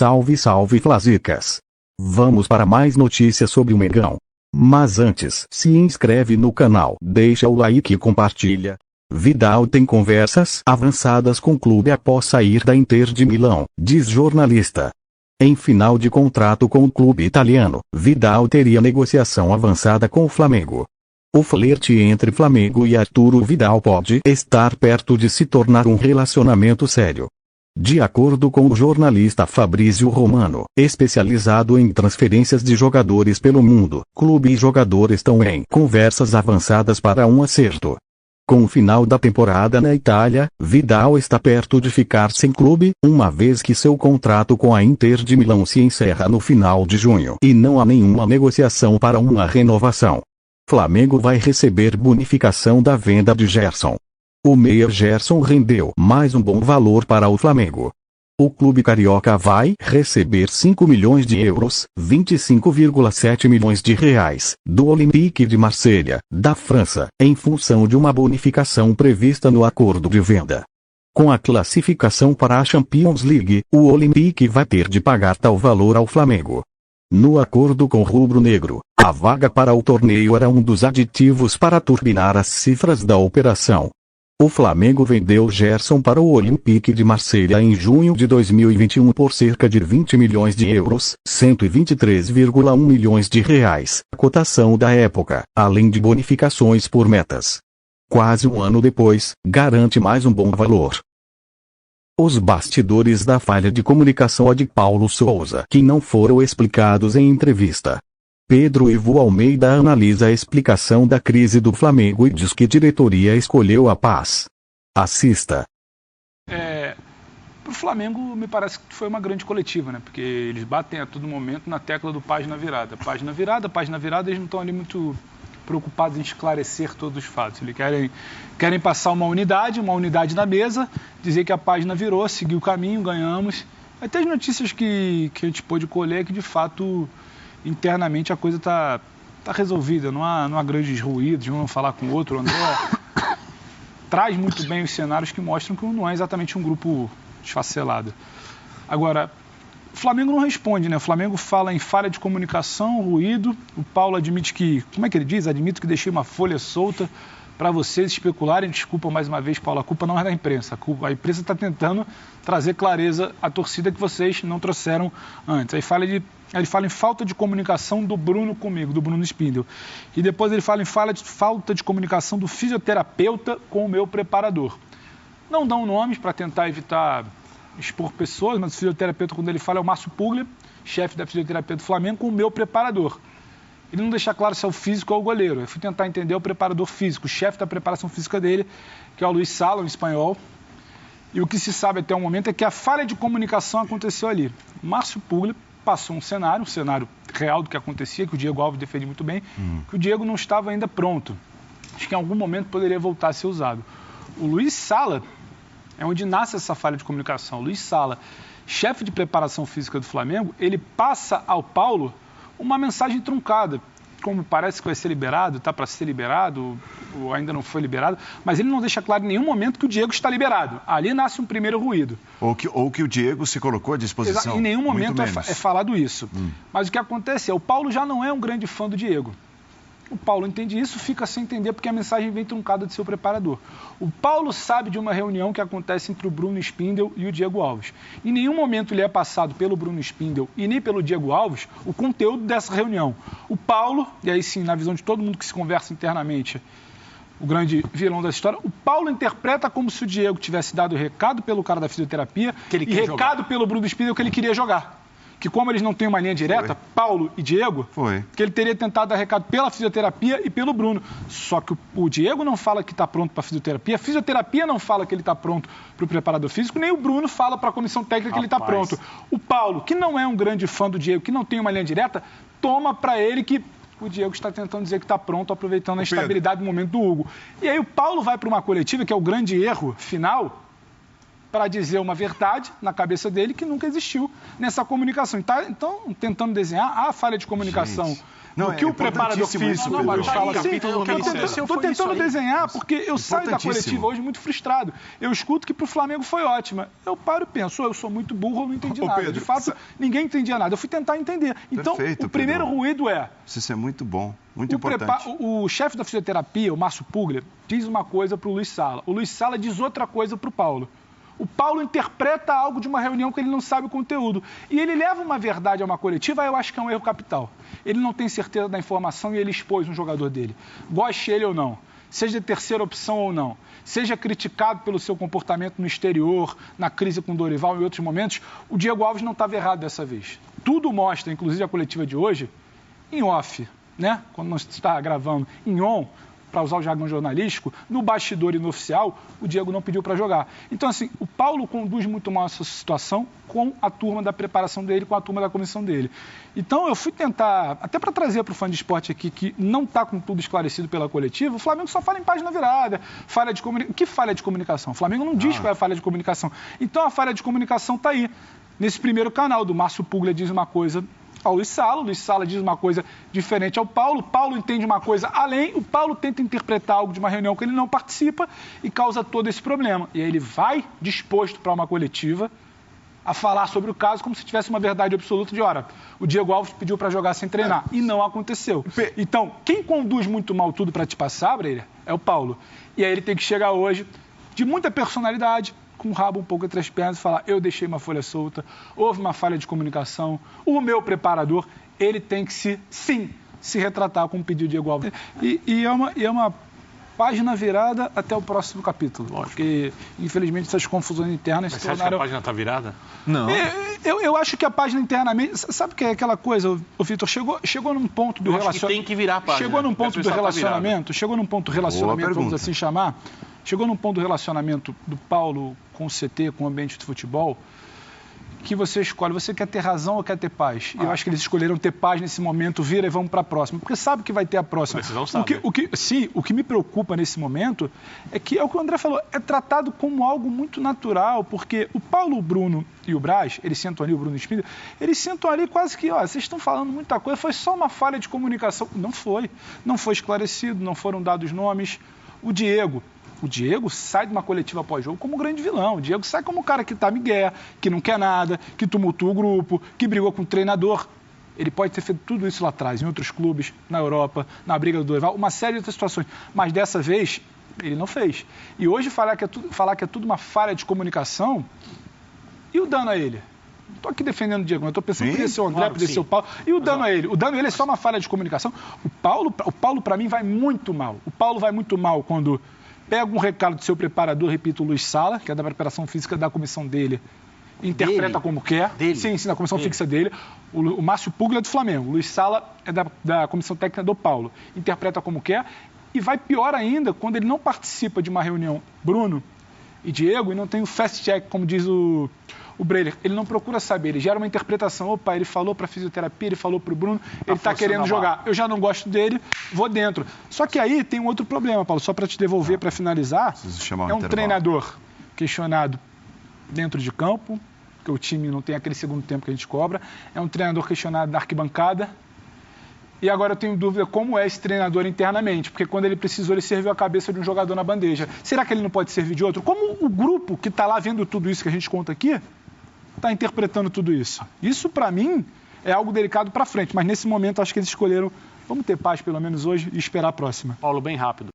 Salve, salve Flasicas! Vamos para mais notícias sobre o Mengão. Mas antes, se inscreve no canal, deixa o like e compartilha. Vidal tem conversas avançadas com o clube após sair da Inter de Milão, diz jornalista. Em final de contrato com o clube italiano, Vidal teria negociação avançada com o Flamengo. O flerte entre Flamengo e Arturo Vidal pode estar perto de se tornar um relacionamento sério. De acordo com o jornalista Fabrício Romano, especializado em transferências de jogadores pelo mundo, clube e jogador estão em conversas avançadas para um acerto. Com o final da temporada na Itália, Vidal está perto de ficar sem clube, uma vez que seu contrato com a Inter de Milão se encerra no final de junho e não há nenhuma negociação para uma renovação. Flamengo vai receber bonificação da venda de Gerson. O meia Gerson rendeu mais um bom valor para o Flamengo. O clube carioca vai receber 5 milhões de euros, 25,7 milhões de reais, do Olympique de Marselha, da França, em função de uma bonificação prevista no acordo de venda. Com a classificação para a Champions League, o Olympique vai ter de pagar tal valor ao Flamengo. No acordo com o rubro-negro, a vaga para o torneio era um dos aditivos para turbinar as cifras da operação. O Flamengo vendeu Gerson para o Olympique de Marselha em junho de 2021 por cerca de 20 milhões de euros, 123,1 milhões de reais, a cotação da época, além de bonificações por metas. Quase um ano depois, garante mais um bom valor. Os bastidores da falha de comunicação de Paulo Sousa que não foram explicados em entrevista. Pedro Ivo Almeida analisa a explicação da crise do Flamengo e diz que a diretoria escolheu a paz. Assista. Para o Flamengo, me parece que foi uma grande coletiva, né? Porque eles batem a todo momento na tecla do página virada. Página virada, eles não estão ali muito preocupados em esclarecer todos os fatos. Eles querem passar uma unidade na mesa, dizer que a página virou, seguiu o caminho, ganhamos. Até as notícias que a gente pôde colher que, de fato, internamente a coisa está resolvida, não há grandes ruídos, um não falar com o outro. O André traz muito bem os cenários que mostram que não é exatamente um grupo desfacelado. Agora, o Flamengo não responde, né? O Flamengo fala em falha de comunicação, ruído. O Paulo admite que, como é que ele diz? Admito que deixei uma folha solta para vocês especularem. Desculpa mais uma vez, Paulo, a culpa não é da imprensa. A imprensa está tentando trazer clareza à torcida que vocês não trouxeram antes. Ele fala em falta de comunicação do Bruno comigo, do Bruno Spindel. E depois ele fala em falta de comunicação do fisioterapeuta com o meu preparador. Não dão nomes para tentar evitar expor pessoas, mas o fisioterapeuta, quando ele fala, é o Márcio Puglia, chefe da fisioterapia do Flamengo, com o meu preparador. Ele não deixa claro se é o físico ou o goleiro. Eu fui tentar entender o preparador físico, o chefe da preparação física dele, que é o Luiz Sala, um espanhol. E o que se sabe até o momento é que a falha de comunicação aconteceu ali. Márcio Puglia passou um cenário real do que acontecia, que o Diego Alves defende muito bem, que o Diego não estava ainda pronto. Acho que em algum momento poderia voltar a ser usado. O Luiz Sala é onde nasce essa falha de comunicação. O Luiz Sala, chefe de preparação física do Flamengo, ele passa ao Paulo uma mensagem truncada. Como parece que vai ser liberado, está para ser liberado, ou ainda não foi liberado, mas ele não deixa claro em nenhum momento que o Diego está liberado. Ali nasce um primeiro ruído. Ou que o Diego se colocou à disposição. Em nenhum momento é falado isso. Mas o que acontece é, o Paulo já não é um grande fã do Diego. O Paulo entende isso, fica sem entender porque a mensagem vem truncada de seu preparador. O Paulo sabe de uma reunião que acontece entre o Bruno Spindel e o Diego Alves. Em nenhum momento lhe é passado pelo Bruno Spindel e nem pelo Diego Alves o conteúdo dessa reunião. O Paulo, e aí sim, na visão de todo mundo que se conversa internamente, o grande vilão da história, o Paulo interpreta como se o Diego tivesse dado recado pelo cara da fisioterapia e recado pelo Bruno Spindel que ele queria jogar. Que como eles não têm uma linha direta, Paulo e Diego, que ele teria tentado dar recado pela fisioterapia e pelo Bruno. Só que o Diego não fala que está pronto para a fisioterapia não fala que ele está pronto para o preparador físico, nem o Bruno fala para a comissão técnica que ele está pronto. O Paulo, que não é um grande fã do Diego, que não tem uma linha direta, toma para ele que o Diego está tentando dizer que está pronto, aproveitando a instabilidade do momento do Hugo. E aí o Paulo vai para uma coletiva, que é o grande erro final, para dizer uma verdade na cabeça dele que nunca existiu nessa comunicação. Então, tentando desenhar a falha de comunicação Não, o que o preparador físico Pedro. fala assim, o que aconteceu estou foi isso tentando aí. desenhar, porque eu saio da coletiva hoje muito frustrado. Eu escuto que para o Flamengo foi ótima. Eu paro e penso, eu sou muito burro, eu não entendi nada. Pedro, de fato, ninguém entendia nada. Eu fui tentar entender. Então, Perfeito, o primeiro Pedro. ruído é... Isso é muito bom, muito importante. O chefe da fisioterapia, o Márcio Puglia, diz uma coisa para o Luiz Sala. O Luiz Sala diz outra coisa para o Paulo. O Paulo interpreta algo de uma reunião que ele não sabe o conteúdo. E ele leva uma verdade a uma coletiva, eu acho que é um erro capital. Ele não tem certeza da informação e ele expôs um jogador dele. Goste ele ou não, seja terceira opção ou não, seja criticado pelo seu comportamento no exterior, na crise com o Dorival e em outros momentos, o Diego Alves não estava errado dessa vez. Tudo mostra, inclusive a coletiva de hoje, em off, né? Quando nós está gravando em on, para usar o jargão jornalístico, no bastidor e no oficial, o Diego não pediu para jogar. Então, assim, o Paulo conduz muito mal essa situação com a turma da preparação dele, com a turma da comissão dele. Então, eu fui tentar, até para trazer para o fã de esporte aqui, que não está com tudo esclarecido pela coletiva, o Flamengo só fala em página virada, falha de comunicação. O que falha de comunicação? O Flamengo não diz qual é a falha de comunicação. Então, a falha de comunicação está aí. Nesse primeiro canal, do Márcio Puglia diz uma coisa ao Luiz Sala diz uma coisa diferente ao Paulo, o Paulo entende uma coisa além, o Paulo tenta interpretar algo de uma reunião que ele não participa e causa todo esse problema. E aí ele vai disposto para uma coletiva a falar sobre o caso como se tivesse uma verdade absoluta de, ora, o Diego Alves pediu para jogar sem treinar, e não aconteceu. Então, quem conduz muito mal tudo para te passar, Breira, é o Paulo. E aí ele tem que chegar hoje de muita personalidade, com o rabo um pouco entre as pernas e falar, eu deixei uma folha solta, houve uma falha de comunicação, o meu preparador, ele tem que se retratar com o pedido de Diego Alves. E é uma página virada até o próximo capítulo. Lógico. Porque, infelizmente, essas confusões internas se tornaram... Você acha que a página está virada? Não. Eu acho que a página internamente... Sabe o que é aquela coisa, o Vitor? Chegou num ponto do relacionamento... tem que virar a página. Chegou num ponto do relacionamento, vamos assim chamar... Chegou num ponto do relacionamento do Paulo com o CT, com o ambiente de futebol, que você escolhe, você quer ter razão ou quer ter paz? E eu acho que eles escolheram ter paz nesse momento, vira e vamos para a próxima, porque sabe que vai ter a próxima. A decisão sabe. O que me preocupa nesse momento é que, é o que o André falou, é tratado como algo muito natural, porque o Paulo, o Bruno e o Braz, eles sentam ali, o Bruno e o Espírito, eles sentam ali quase que, vocês estão falando muita coisa, foi só uma falha de comunicação. Não foi esclarecido, não foram dados nomes. O Diego sai de uma coletiva pós-jogo como um grande vilão. O Diego sai como um cara que tá migué, que não quer nada, que tumultua o grupo, que brigou com o treinador. Ele pode ter feito tudo isso lá atrás, em outros clubes, na Europa, na briga do Dorival, uma série de outras situações. Mas dessa vez, ele não fez. E hoje falar que é tudo uma falha de comunicação, e o dano a ele? Não estou aqui defendendo o Diego, eu estou pensando que poderia ser o André, poderia ser o Paulo. E o dano a ele? O dano a ele é só uma falha de comunicação. O Paulo para mim, vai muito mal. O Paulo vai muito mal quando pega um recado do seu preparador, repito, o Luiz Sala, que é da preparação física da comissão dele, interpreta como quer. Sim, da comissão fixa dele. O Márcio Puglia é do Flamengo. O Luiz Sala é da comissão técnica do Paulo. Interpreta como quer. E vai pior ainda quando ele não participa de uma reunião, Bruno e Diego, e não tem o fast check, como diz o Breyer. Ele não procura saber, ele gera uma interpretação. Opa, ele falou para a fisioterapia, ele falou para o Bruno, ele está querendo jogar. Eu já não gosto dele, vou dentro. Só que aí tem um outro problema, Paulo, só para te devolver, para finalizar. É um treinador questionado dentro de campo, porque o time não tem aquele segundo tempo que a gente cobra. É um treinador questionado da arquibancada. E agora eu tenho dúvida como é esse treinador internamente, porque quando ele precisou, ele serviu a cabeça de um jogador na bandeja. Será que ele não pode servir de outro? Como o grupo que está lá vendo tudo isso que a gente conta aqui, está interpretando tudo isso? Isso, para mim, é algo delicado para frente, mas nesse momento acho que eles escolheram, vamos ter paz pelo menos hoje e esperar a próxima. Paulo, bem rápido.